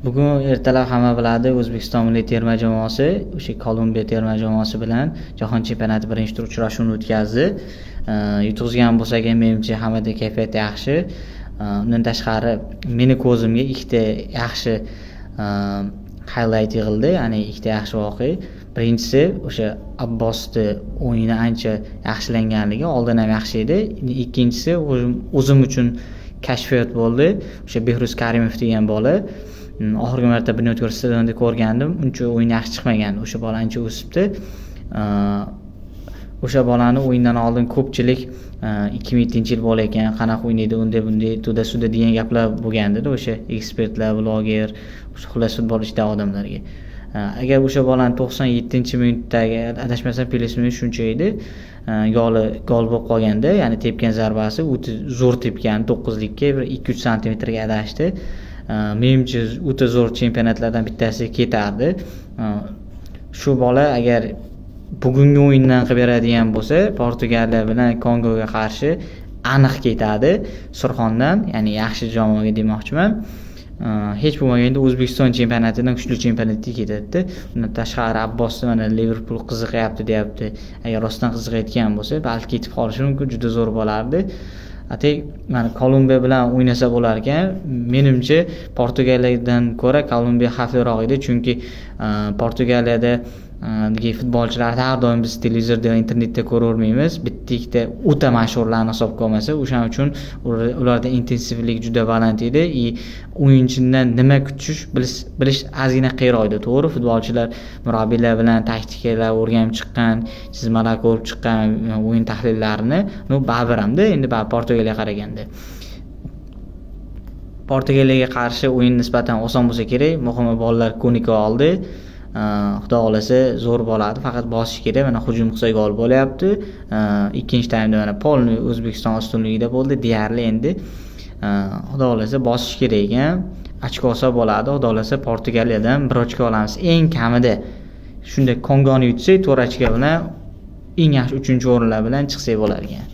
Bugun ertalab hamma biladi, O'zbekiston milliy terma jamoasi o'sha Kolumbiya terma jamoasi bilan Jahon chempionati birinchi tur uchrashuvini o'tkazdi. Yutqizgan bo'lsak ham menimcha hammada kayfiyat yaxshi. Undan tashqari meni ko'zimga ikkita yaxshi highlight yig'ildi, ya'ni ikkita yaxshi voqea. Birinchisi o'sha Abbosni o'yini ancha yaxshilanganligi, oldin ham yaxshi edi. Ikkinchisi o'zim uchun kashfiyot bo'ldi. O'sha Behruz Karimov degan bola. Oxirgi marta Bunyodkor stadionida ko'rgandim. Uncha o'yin yaxshi chiqmagan. O'sha bola ancha o'sibdi. O'sha bolani o'yindan oldin ko'pchilik 2007-yil bola ekan, qanaqa o'ynaydi, bunday to'da-suda degan gaplar bo'lgandi-da o'sha ekspertlar, bloger, o'sha xullas futbol ichidagi odamlarga. Agar o'sha bolani 97-minutdagi adashmasam Pelesini shuncha edi, gol bo'lib qolganda, ya'ni tepgan zarbasi o'ta zo'r tepgan, 9likka 2-3 santimetrga adashdi. Menimcha o'ta zo'r chempionatlardan bittasi ketardi. Shu bola agar bugungi o'yindan qilib beradigan bo'lsa, Portugaliya bilan Kongoga qarshi aniq ketadi Surxondan, ya'ni yaxshi jamoaga demoqchiman. Hech bo'lmaganda O'zbekiston chempionatidan kuchli chempionatga ketadi. Undan tashqari Abbosni mana Liverpool qiziqyapti deyapti. Agar rostdan qiziqayotgan bo'lsa, balki ketib qolishi mumkin, juda zo'r bo'lardi. Mana Kolumbiya bilan o'ynasa bo'lar ekan. Menimcha Portugaliyadan ko'ra Kolumbiya xavfliroq edi, chunki Portugaliyada futbolchilarni har doim biz televizorda va internetda ko'ravermaymiz. Bitta-ikkita o'ta mashhurlarni hisobga olmasa, o'shaning uchun ularda intensivlik juda baland edi. O'yinchidan nima kutish bilish ozgina qiyin edi. To'g'ri, futbolchilar murabbiylar bilan taktikalar o'rganib chiqqan, chizmalar ko'rib chiqqan, o'yin tahlillarini, baribir hamda endi Portugaliyaga qaraganda. Portugaliyaga qarshi o'yin nisbatan oson bo'lsa kerak, muhimi bolalar ko'nika oldi. Xudo xolasa zo'r bo'ladi, faqat bosish kerak. Mana hujum qilsa gol bo'lyapti. Ikkinchi taymda mana polni O'zbekiston ustunligida bo'ldi deyarli. Endi xudo xolasa bosish kerak ekan. Ochko olsa bo'ladi. Xudo xolasa Portugaliyadan 1 ochko olamiz. Eng kamida shunday Kongoni yutsak, 4 ochko bilan eng yaxshi 3-o'rinlar bilan chiqsak bo'lar ekan.